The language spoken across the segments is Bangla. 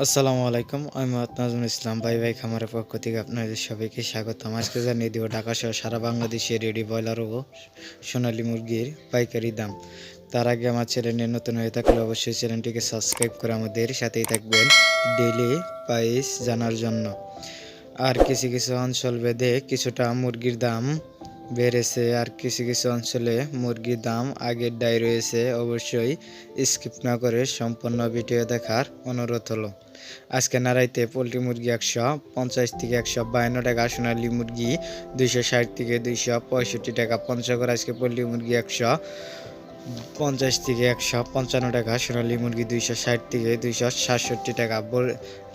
আসসালামু আলাইকুম। আমি মোহাম্মদ নাজমুল ইসলাম। ভাই খামারের পক্ষ থেকে আপনাদের সবাইকে স্বাগতম। আজকে জানিয়ে দিব ঢাকা সহ সারা বাংলাদেশে রেডি ব্রয়লার ও সোনালী মুরগির পাইকারি দাম। তার আগে আমার চ্যানেলে নতুন হয়ে থাকলে অবশ্যই চ্যানেলটিকে সাবস্ক্রাইব করে আমাদের সাথেই থাকবেন ডেইলি প্রাইস জানার জন্য। আর কিছু কিছু অঞ্চল ভেদে কিছুটা মুরগির দাম বেড়েছে, আর কিছু কিছু অঞ্চলে মুরগির দাম আগের দায় রয়েছে। অবশ্যই স্কিপ না করে সম্পূর্ণ ভিডিও দেখার অনুরোধ হলো। আজকে নারাইতে পোলট্রি মুরগি 150 থেকে 152 টাকা, সোনালী মুরগি 260 থেকে 265 টাকা, পঞ্চগড় আজকে পোলট্রি মুরগি 150 থেকে 155 টাকা, সোনালী মুরগি 260 থেকে 267 টাকা,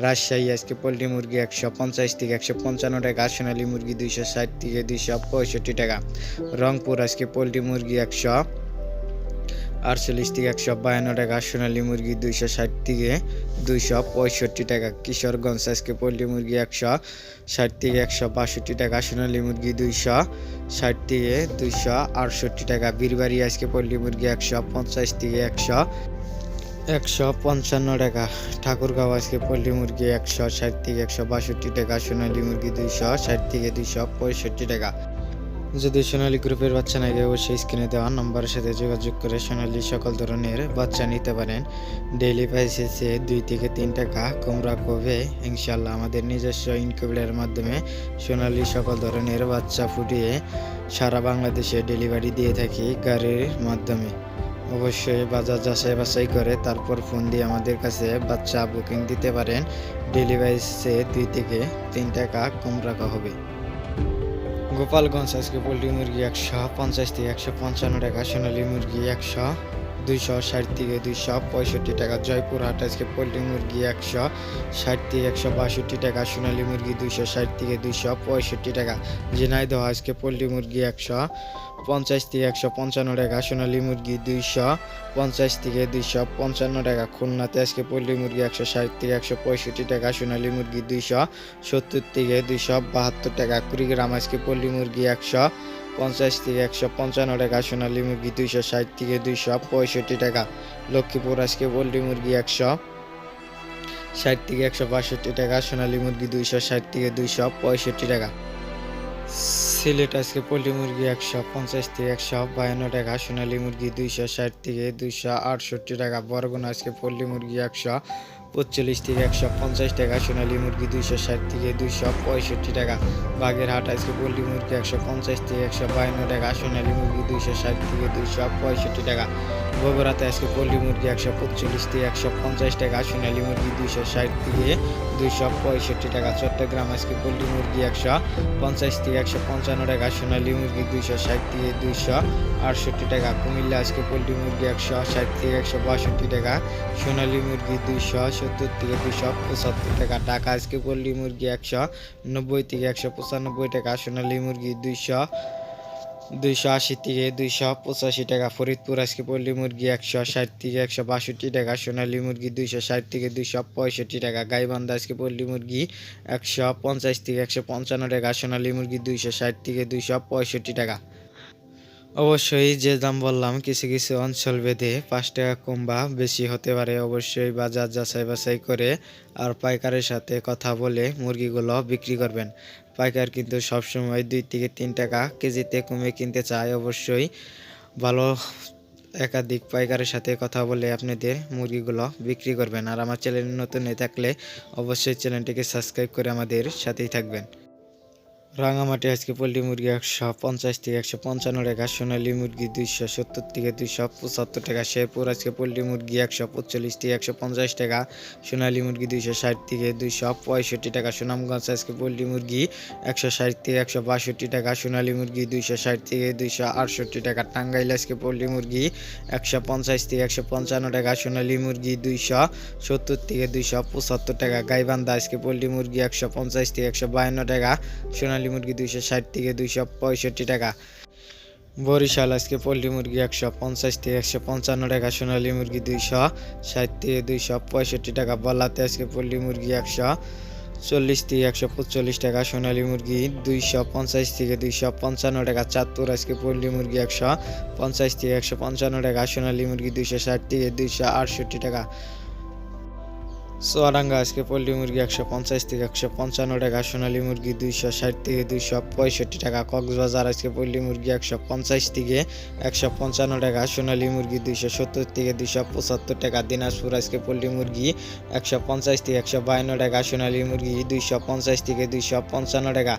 রাজশাহী আজকে পোলট্রি মুরগি 150 থেকে 155 টাকা, সোনালী মুরগি 260 থেকে 265 টাকা, রংপুর আজকে পোলট্রি মুরগি 148 থেকে 152 টাকা, সোনালী মুরগি 260 থেকে 265 টাকা, কিশোরগঞ্জ আজকে পোলট্রি মুরগি 160 থেকে 162 টাকা, সোনালী মুরগি 260 থেকে 268 টাকা, বীরবাড়ি আজকে পোলট্রি মুরগি 150 থেকে 155 টাকা, ঠাকুরগাঁও আজকে পোলট্রি মুরগি 160 থেকে 162 টাকা, সোনালী মুরগি 260 থেকে 265 টাকা। যদি সোনালী গ্রুপের বাচ্চা নাকি অবশ্যই স্ক্রিনে দেওয়া নম্বরের সাথে যোগাযোগ করে সোনালী সকল ধরনের বাচ্চা নিতে পারেন। ডেইলি প্রাইসে 2 থেকে 3 টাকা কম রাখবে ইনশাল্লাহ। আমাদের নিজস্ব ইনকিউবেটরের মাধ্যমে সোনালী সকল ধরনের বাচ্চা ফুটিয়ে সারা বাংলাদেশে ডেলিভারি দিয়ে থাকি গাড়ির মাধ্যমে। অবশ্যই বাজার যাচাই বাছাই করে তারপর ফোন দিয়ে আমাদের কাছে বাচ্চা বুকিং দিতে পারেন। ডেইলি প্রাইসে 2 থেকে 3 টাকা কম রাখা হবে। গোপালগঞ্জ আজকে পোলট্রি মুরগি 150 থেকে 155 টাকা, সোনালী মুরগি 260 থেকে 265 টাকা, জয়পুরহাট আজকে পোলট্রি মুরগি 160 থেকে 162 টাকা, সোনালী মুরগি 260 থেকে 265 টাকা, ঝিনাইদহ আজকে পোলট্রি মুরগি 150 থেকে 155 টাকা, সোনালী মুরগি 250 থেকে 255 টাকা, খুলনাতে আজকে পোলট্রি মুরগি 160 থেকে 165 টাকা, সোনালী মুরগি 270 থেকে 272 টাকা, কুড়িগ্রাম আজকে পোলট্রি মুরগি 150 থেকে 155 টাকা, সোনালী মুরগি 260 থেকে 265 টাকা, লক্ষ্মীপুর আজকে পোলট্রি মুরগি 160 থেকে 162 টাকা, সোনালী মুরগি 260 থেকে 265 টাকা, সিলেট আজকে পোলট্রি মুরগি 150 থেকে 152 টাকা, সোনালী মুরগি 260 থেকে 268 টাকা, বরগুনা আজকে পোলট্রি মুরগি 145 থেকে 150 টাকা, সোনালী মুরগি 260 থেকে 265 টাকা, বাগেরহাট আজকে পোলট্রি মুরগি 150 থেকে 152 টাকা, সোনালী মুরগি 260 থেকে 265 টাকা, বগুড়াতে আজকে পোলট্রি মুরগি 145 থেকে 150 টাকা, সোনালী মুরগি 260 থেকে 265 টাকা, চট্টগ্রাম আজকে পোলট্রি মুরগি 150 থেকে 155 টাকা, সোনালী মুরগি 260 থেকে 268 টাকা, কুমিল্লা আজকে পোলট্রি মুরগি 160 থেকে 162 টাকা, সোনালী মুরগি 270 থেকে 275 টাকা, ঢাকা আজকে পোলট্রি মুরগি 190 থেকে 195 টাকা, সোনালী মুরগি 280 থেকে 285 টাকা, ফরিদপুর আজকে পোলট্রি মুরগি 160 থেকে 162 টাকা, সোনালী মুরগি 260 থেকে 265 টাকা, গাইবান্ধা আজকে পোলট্রি মুরগি 150 থেকে 155 টাকা, সোনালী মুরগি 260 থেকে 265 টাকা। অবশ্যই যে দাম বললাম কিছু কিছু অঞ্চল ভেদে 5 টাকা কম বা বেশি হতে পারে। অবশ্যই বাজার যাচাই বাছাই করে আর পাইকারের সাথে কথা বলে মুরগিগুলো বিক্রি করবেন। পাইকার কিন্তু সবসময় 2 থেকে 3 টাকা কেজিতে কমে কিনতে চায়। অবশ্যই ভালো একাধিক পাইকারের সাথে কথা বলে আপনাদের মুরগিগুলো বিক্রি করবেন। আর আমার চ্যানেল নতুন হয়ে থাকলে অবশ্যই চ্যানেলটিকে সাবস্ক্রাইব করে আমাদের সাথেই থাকবেন। রাঙামাটি আজকে পোলট্রি মুরগি 150 থেকে 155 টাকা, সোনালী মুরগি 270 থেকে 275 টাকা, শেরপুর আজকে পোলট্রি মুরগি 145 থেকে 150 টাকা, সোনালী মুরগি 260 থেকে 265 টাকা, সুনামগঞ্জ আজকে পোলট্রি মুরগি 160 থেকে 162 টাকা, সোনালী মুরগি 260 থেকে 268 টাকা, টাঙ্গাইল আজকে পোলট্রি মুরগি 150 থেকে 155 টাকা, সোনালী মুরগি 270 থেকে 275 টাকা, গাইবান্ধা আজকে পোলট্রি মুরগি 150 থেকে 152 টাকা, সোনালী মুরগি 260 থেকে 265 টাকা, বরিশাল আজকে পোলট্রি মুরগি 150 থেকে 155 টাকা, সোনালী মুরগি 260 থেকে 265 টাকা, বলাতে আজকে পোলট্রি মুরগি 140 থেকে 145 টাকা, সোনালী মুরগি 250 থেকে 255 টাকা, চাঁদপুর আজকে পোলট্রি মুরগি 150 থেকে 155 টাকা, সোনালী মুরগি 260 থেকে 268 টাকা, চুয়াডাঙ্গা আজকে পোল্ট্রি মুরগি 150 থেকে 155 টাকা, সোনালী মুরগি 260 থেকে 265 টাকা। কক্সবাজার আজকে পোল্ট্রি মুরগি 150 থেকে 155 টাকা, সোনালী মুরগি 270 থেকে 275 টাকা। দিনাজপুর আজকে পোল্ট্রি মুরগি 150 থেকে 152 টাকা, সোনালী মুরগি 250 থেকে 255 টাকা।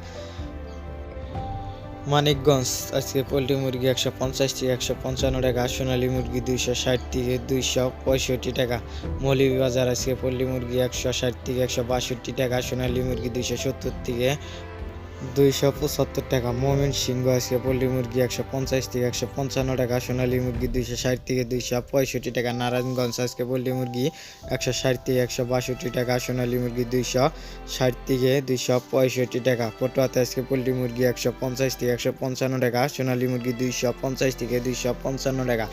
মানিকগঞ্জ আজকে পোল্ট্রি মুরগি 150 থেকে 155 টাকা, সোনালী মুরগি 260 থেকে 265 টাকা। মৌলভীবাজার আজকে পোল্ট্রি মুরগি 160 থেকে 162 টাকা, সোনালী মুরগি 270 থেকে 275 টাকা। ময়মনসিংহ আজকে পোল্ট্রি মুরগি 150 থেকে 155 টাকা, সোনালী মুরগি 260 থেকে 265 টাকা। নারায়ণগঞ্জ আজকে পোল্ট্রি মুরগি 160 থেকে 162 টাকা, সোনালী মুরগি 260 থেকে 265 টাকা। পটুয়াতে আজকে পোল্ট্রি মুরগি 150 থেকে 155 টাকা, সোনালী মুরগি 250 থেকে 255 টাকা।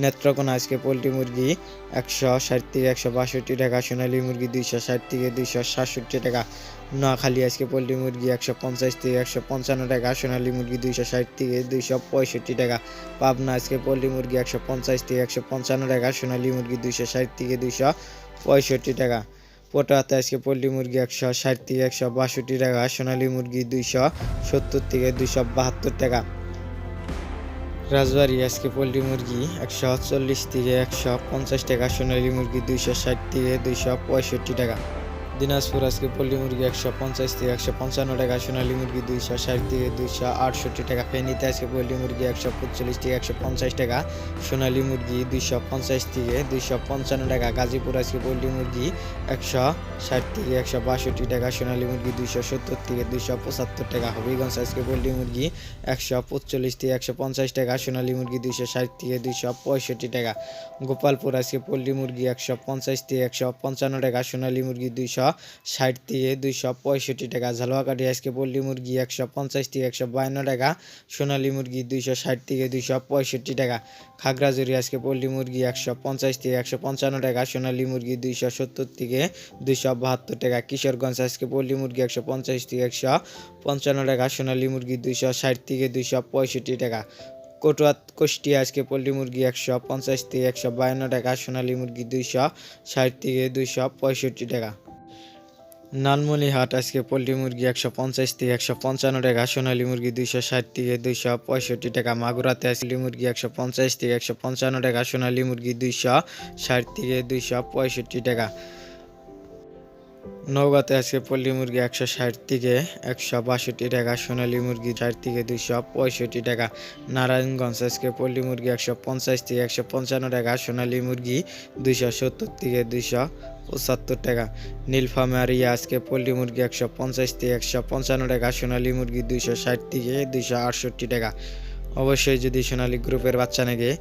নেত্রকোনা আজকে পোল্ট্রি মুরগি 160 থেকে 162 টাকা, সোনালী মুরগি 260 থেকে 267 টাকা। নোয়াখালী আজকে পোল্ট্রি মুরগি 150 থেকে 155 টাকা, সোনালী মুরগি 260 থেকে 265 টাকা। পাবনা আজকে পোল্ট্রি মুরগি 150 থেকে 155 টাকা, সোনালী মুরগি 260 থেকে 265 টাকা। পটুয়াতে আজকে পোল্ট্রি মুরগি 160 থেকে 162 টাকা, সোনালী মুরগি 270 থেকে 272 টাকা। রাজবাড়ী আজকে পোল্ট্রি মুরগি 140 থেকে 150 টাকা, সোনালী মুরগি 260 থেকে 265 টাকা। দিনাজপুর আজকে পোল্ট্রি মুরগি 150 থেকে 155 টাকা, সোনালী মুরগি 260 থেকে 268 টাকা। ফেনীতে আজকে পোল্ট্রি মুরগি 145 থেকে 150 টাকা, সোনালী মুরগি 250 থেকে 255 টাকা। গাজীপুর আজকে পোল্ট্রি মুরগি 160 থেকে 162 টাকা, সোনালী মুরগি 270 থেকে 275 টাকা। হবিগঞ্জ আজকে পোল্ট্রি মুরগি 145 থেকে 150 টাকা, সোনালী মুরগি 260 থেকে 265 টাকা। গোপালপুর আজকে পোল্ট্রি মুরগি 150 থেকে 155 টাকা, সোনালী মুরগি 260 থেকে 265 টাকা। ঝালুয়াকাঠি আজকে পোল্ট্রি মুরগি 150 থেকে 152 টাকা, সোনালী মুরগি 260 থেকে 265 টাকা। খাগড়াছড়ি আজকে পোল্ট্রি মুরগি 150 থেকে 155 টাকা, সোনালী মুরগি 270 থেকে 272 টাকা। কিশোরগঞ্জ আজকে পোল্ট্রি মুরগি 150 থেকে 155 টাকা, সোনালী মুরগি 260 থেকে 265 টাকা। কুষ্টিয়া আজকে পোল্ট্রি মুরগি 150 থেকে 152 টাকা, সোনালী মুরগি 260 থেকে 265 টাকা। লালমনিরহাট আজকে পোল্ট্রি মুরগি 150 থেকে 155 টাকা, সোনালী মুরগি 260 থেকে 265 টাকা। মাগুরাতে আজকে মুরগি 150 থেকে 155 টাকা, সোনালী মুরগি 260 থেকে 265 টাকা। নওগাঁতে আজকে পোল্ট্রি মুরগি 160 থেকে 162 টাকা, সোনালী মুরগি 60 থেকে 265 টাকা। নারায়ণগঞ্জ আজকে পোল্ট্রি মুরগি 150 থেকে 155 টাকা, সোনালী মুরগি 270 থেকে 275 টাকা। নীলফামারী আজকে পোল্ট্রি মুরগি 150 থেকে 155 টাকা, সোনালী মুরগি 260 থেকে 268 টাকা। অবশ্যই যদি সোনালী গ্রুপের বাচ্চা নেগে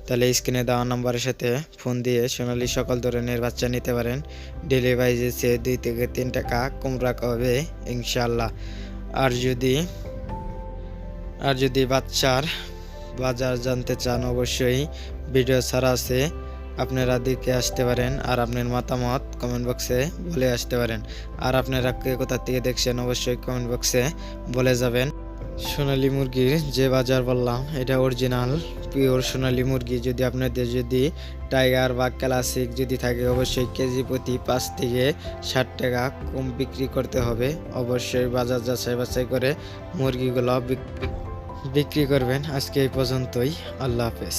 তাহলে স্ক্রিনে দেওয়া নম্বরের সাথে ফোন দিয়ে সোনালী সকল ধরনের বাচ্চা নিতে পারেন। ডেলিভারি যেছে 2 থেকে 3 টাকা কম রাখা হবে ইনশাল্লাহ। আর যদি বাচ্চার বাজার জানতে চান অবশ্যই ভিডিও ছাড়া আছে, আপনারা দেখে আসতে পারেন আর আপনার মতামত কমেন্ট বক্সে বলে আসতে পারেন। আর আপনারা কে কোথা থেকে দেখছেন অবশ্যই কমেন্ট বক্সে বলে যাবেন। সোনালী মুরগির যে বাজার বললাম এটা অরিজিনাল পিওর সোনালী মুরগি। যদি আপনাদের টাইগার বা ক্লাসিক যদি থাকে অবশ্যই কেজি প্রতি 5 থেকে 60 টাকা কম বিক্রি করতে হবে। অবশ্যই বাজার যাচাই বাছাই করে মুরগিগুলো বিক্রি করবেন। আজকে এই পর্যন্তই, আল্লাহ হাফেজ।